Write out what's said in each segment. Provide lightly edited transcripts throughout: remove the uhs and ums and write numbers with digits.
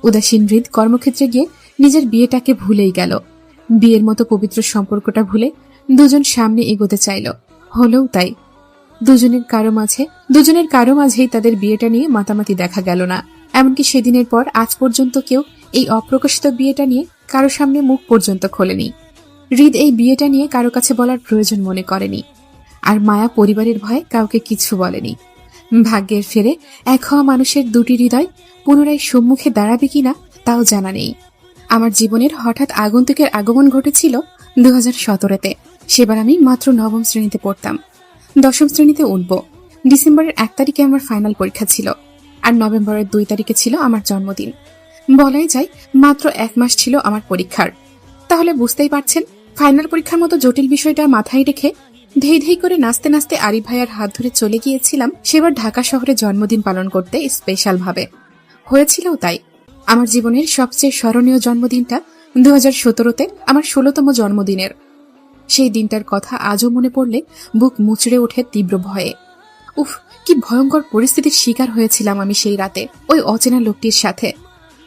উদাসীন হৃদ কর্মক্ষেত্রে গিয়ে নিজের বিয়েটাকে ভুলেই গেল। বিয়ের মতো পবিত্র সম্পর্কটা ভুলে দুজন সামনে এগোতে চাইল, হলেও তাই। দুজনের কারো মাঝেই তাদের বিয়েটা নিয়ে মাতামাতি দেখা গেল না। এমনকি সেদিনের পর আজ পর্যন্ত কেউ এই অপ্রকাশিত বিয়েটা নিয়ে কারো সামনে মুখ পর্যন্ত খোলেনি। হৃদ এই বিয়েটা নিয়ে কারো কাছে বলার প্রয়োজন মনে করেনি, আর মায়া পরিবারের ভয়ে কাউকে কিছু বলেনি। ভাগ্যের ফেরে এক হওয়া মানুষের দুটি হৃদয় পুনরায় সম্মুখে দাঁড়াবে কিনা তাও জানা নেই। আমার জীবনের হঠাৎ আগন্তুকের আগমন ঘটেছিল 2017-তে। সেবার আমি মাত্র নবম শ্রেণীতে পড়তাম। 10ম শ্রেণীতে উঠব। ডিসেম্বরের 1 তারিখে আমার ফাইনাল পরীক্ষা ছিল, আর নভেম্বরের 2 তারিখে ছিল আমার জন্মদিন। বলাই যায় মাত্র 1 মাস ছিল আমার পরীক্ষার। তাহলে বুঝতেই পারছেন, ফাইনাল পরীক্ষার মতো জটিল বিষয়টা মাথায় রেখে ধেই ধেই করে নাচতে নাচতে আরিফ ভাইয়ার হাত ধরে চলে গিয়েছিলাম সেবার ঢাকা শহরে জন্মদিন পালন করতে স্পেশাল ভাবে। হয়েছিল তাই। আমার জীবনের সবচেয়ে স্মরণীয় জন্মদিনটা 2017-তে আমার 16তম জন্মদিনের। সেই দিনটার কথা আজও মনে পড়লে বুক মুচড়ে ওঠে তীব্র ভয়ে। উফ, কি ভয়ঙ্কর পরিস্থিতির শিকার হয়েছিলাম আমি সেই রাতে ওই অচেনা লোকটির সাথে।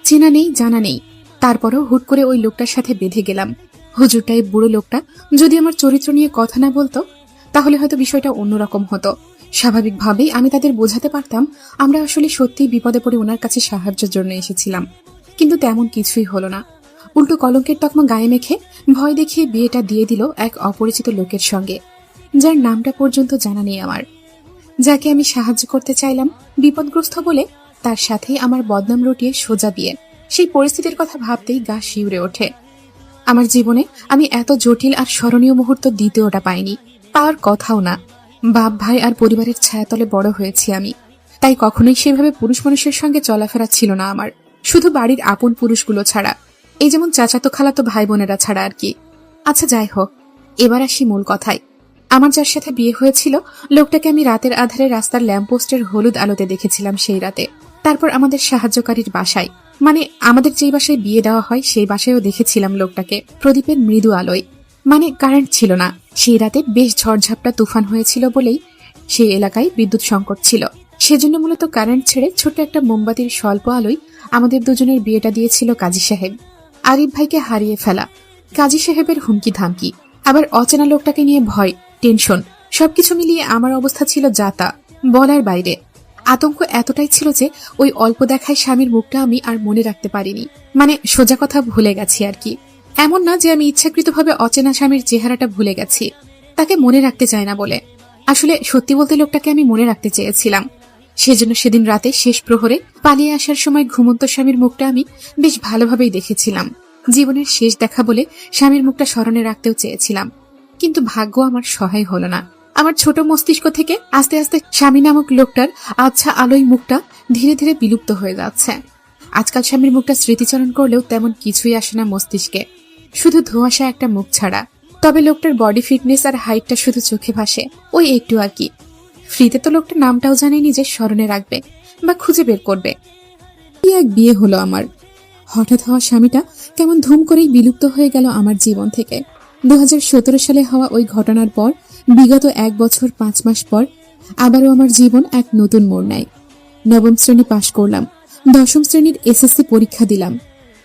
চেনা নেই, জানা নেই, তারপরও হুট করে ওই লোকটার সাথে বেঁধে গেলাম। হুজুরটাই বুড়ো লোকটা যদি আমার চরিত্র নিয়ে কথা না বলতো তাহলে হয়তো বিষয়টা অন্যরকম হতো। স্বাভাবিকভাবেই আমি তাদের বোঝাতে পারতাম আমরা আসলে সত্যিই বিপদে পড়ে ওনার কাছে সাহায্যের জন্য এসেছিলাম। কিন্তু তেমন কিছুই হলো না। উল্টো কলঙ্কের তকমা গায়ে মেখে ভয় দেখিয়ে বিয়েটা দিয়ে দিল এক অপরিচিত লোকের সঙ্গে, যার নামটা পর্যন্ত জানা নেই আমার। যাকে আমি সাহায্য করতে চাইলাম বিপদগ্রস্ত বলে, তার সাথেই আমার বদনাম রটিয়ে সোজা বিয়ে। সেই পরিস্থিতির কথা ভাবতেই গা শিউরে ওঠে। আমার জীবনে আমি এত জটিল আর স্মরণীয় মুহূর্ত দ্বিতীয়টা পাইনি, পাওয়ার কথাও না। বাপ ভাই আর পরিবারের ছায়াতলে বড় হয়েছি আমি, তাই কখনোই সেভাবে পুরুষ মানুষের সঙ্গে চলাফেরা ছিল না আমার, শুধু বাড়ির আপন পুরুষগুলো ছাড়া, এই যেমন চাচাতো খালাতো ভাই বোনেরা ছাড়া আর কি। আচ্ছা যাই হোক, এবার আসি মূল কথায়। আমার যার সাথে বিয়ে হয়েছিল লোকটাকে আমি রাতের আধারে রাস্তার ল্যাম্পপোস্টের হলুদ আলোতে দেখেছিলাম সেই রাতে। তারপর আমাদের সাহায্যকারীর বাসায়, মানে আমাদের যেই বাসায় বিয়ে দেওয়া হয় সেই বাসায়ও দেখেছিলাম লোকটাকে প্রদীপের মৃদু আলোয়। মানে কারেন্ট ছিল না সেই রাতে, বেশ ঝড়ঝাপটা তুফান হয়েছিল বলেই সেই এলাকায় বিদ্যুৎ সংকট ছিল। সেজন্য মূলত কারেন্ট ছেড়ে ছোট্ট একটা মোমবাতির স্বল্প আলোয় আমাদের দুজনের বিয়েটা দিয়েছিল কাজী সাহেব। আরিফ ভাইকে হারিয়ে ফেলা, কাজী সাহেবের হুমকি ধামকি, আবার অচেনা লোকটাকে নিয়ে ভয়, টেনশন, সবকিছু মিলিয়ে আমার অবস্থা ছিল যাতা বলার বাইরে। আতঙ্ক এতটাই ছিল যে ওই অল্প দেখায় স্বামীর মুখটা আমি আর মনে রাখতে পারিনি। মানে সোজা কথা ভুলে গেছি আর কি। এমন না যে আমি ইচ্ছাকৃতভাবে অচেনা স্বামীর চেহারাটা ভুলে গেছি, তাকে মনে রাখতে চাই না বলে। আসলে সত্যি বলতে লোকটাকে আমি মনে রাখতে চেয়েছিলাম। সেজন্য সেদিন রাতে শেষ প্রহরে পালিয়ে আসার সময় ঘুমন্ত স্বামীর মুখটা আমি বেশ ভালোভাবেই দেখেছিলাম। জীবনের শেষ দেখা বলে স্বামীর মুখটা স্মরণে রাখতেও চেয়েছিলাম, কিন্তু ভাগ্য আমার সহায় হলো না। আমার ছোট মস্তিষ্ক থেকে আস্তে আস্তে স্বামী নামক লোকটার আচ্ছা আলোয় মুখটা ধীরে ধীরে বিলুপ্ত হয়ে যাচ্ছে। আজকাল স্বামীর মুখটা স্মৃতিচারণ করলেও তেমন কিছুই আসে না মস্তিষ্কে, শুধু ধোঁয়াশা একটা মুখ ছাড়া। তবে লোকটার বডি ফিটনেস আর হাইটটা শুধু চোখে ভাসে, ওই একটু আর কি। ফ্রিতে তো লোকটার নামটাও জানেনি যে স্মরণে রাখবে বা খুঁজে বের করবে। কি এক বিয়ে হলো আমার। হঠাৎ হওয়া স্বামীটা কেমন ধুম করেই বিলুপ্ত হয়ে গেল আমার জীবন থেকে। 2017 সালে হওয়া ওই ঘটনার পর বিগত 1 বছর 5 মাস পর আবারও আমার জীবন এক নতুন মোড় নেয়। 9ম শ্রেণী পাশ করলাম, 10ম শ্রেণীর এসএসসি পরীক্ষা দিলাম,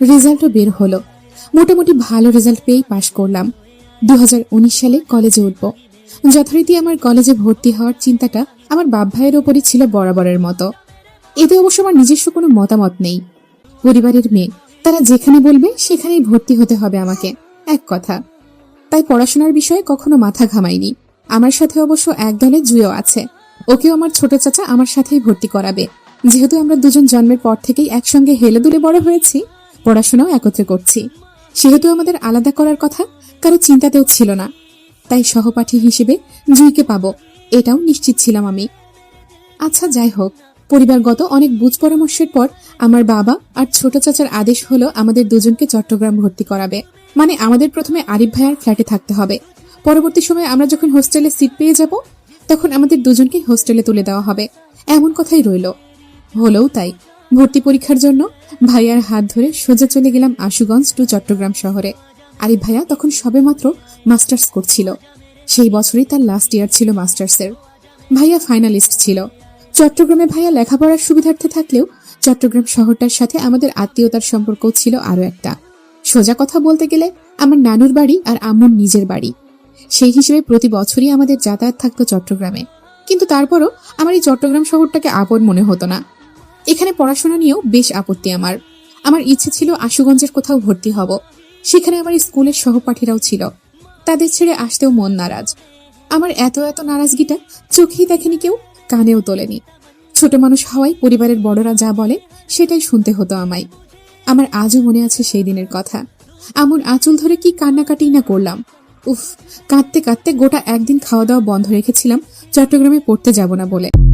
রেজাল্টও বের হলো। মোটামুটি ভালো রেজাল্ট পেয়েই পাশ করলাম। 2019 সালে কলেজে উঠব। যথারীতি আমার কলেজে ভর্তি হওয়ার চিন্তাটা আমার বাপ ভাইয়ের ওপরই ছিল বরাবরের মতো। এতে অবশ্য আমার নিজস্ব কোনো মতামত নেই। পরিবারের মেয়ে, তারা যেখানে বলবে সেখানেই ভর্তি হতে হবে আমাকে, এক কথা। তাই পড়াশোনার বিষয়ে কখনো মাথা ঘামাইনি। আমার সাথে অবশ্য এক দলে জুয়েও আছে, ওকেও আমার ছোট চাচা আমার সাথেই ভর্তি করাবে। যেহেতু আমরা দুজন জন্মের পর থেকেই একসঙ্গে হেলে দুলে বড় হয়েছি, পড়াশোনাও একত্রে করছি, সেহেতু আমাদের আলাদা করার কথা কারো চিন্তাতেও ছিল না। তাই সহপাঠী হিসেবে জুইকে পাবো, এটাও নিশ্চিত ছিলাম আমি। আচ্ছা যাই হোক, পরিবারগত অনেক বুঝ পরামর্শের পর আমার বাবা আর ছোট চাচার আদেশ হলো আমাদের দুজনকে চট্টগ্রাম ভর্তি করাবে। মানে আমাদের প্রথমে আরিফ ভাইয়ার ফ্ল্যাটে থাকতে হবে, পরবর্তী সময়ে আমরা যখন হোস্টেলে সিট পেয়ে যাব তখন আমাদের দুজনকে হোস্টেলে তুলে দেওয়া হবে, এমন কথাই রইল। হলেও তাই। ভর্তি পরীক্ষার জন্য ভাইয়ার হাত ধরে সোজা চলে গেলাম আশুগঞ্জ টু চট্টগ্রাম শহরে। আরিফ ভাইয়া তখন সবেমাত্র মাস্টার্স করছিল, সেই বছরই তার লাস্ট ইয়ার ছিল মাস্টার্সের। ভাইয়া ফাইনালিস্ট ছিল। চট্টগ্রামে ভাইয়া লেখাপড়ার সুবিধার্থে থাকলেও চট্টগ্রাম শহরটার সাথে আমাদের আত্মীয়তার সম্পর্কও ছিল আরো একটা। সোজা কথা বলতে গেলে আমার নানুর বাড়ি আর আম্মুর নিজের বাড়ি। সেই হিসেবে প্রতি বছরই আমাদের যাতায়াত থাকতো চট্টগ্রামে। কিন্তু তারপরও আমার এই চট্টগ্রাম শহরটাকে আপন মনে হতো না। এখানে পড়াশোনা নিয়েও বেশ আপত্তি আমার। আমার ইচ্ছে ছিল আশুগঞ্জের কোথাও ভর্তি হব। সেখানে আমার স্কুলের সহপাঠীরাও ছিল। তাদের ছেড়ে আসতেও মন নারাজ। আমার এত এত নারাজগিটা চোখেই দেখেনি কেউ, কানেও তোলেনি। ছোট মানুষ হওয়ায় পরিবারের বড়রা যা বলে সেটাই শুনতে হতো আমায়। আমার আজও মনে আছে সেই দিনের কথা। আমন আঁচল ধরে কি কান্নাকাটি না করলাম। উফ, কাঁদতে কাঁদতে গোটা একদিন খাওয়া দাওয়া বন্ধ রেখেছিলাম চট্টগ্রামে পড়তে যাব না বলে।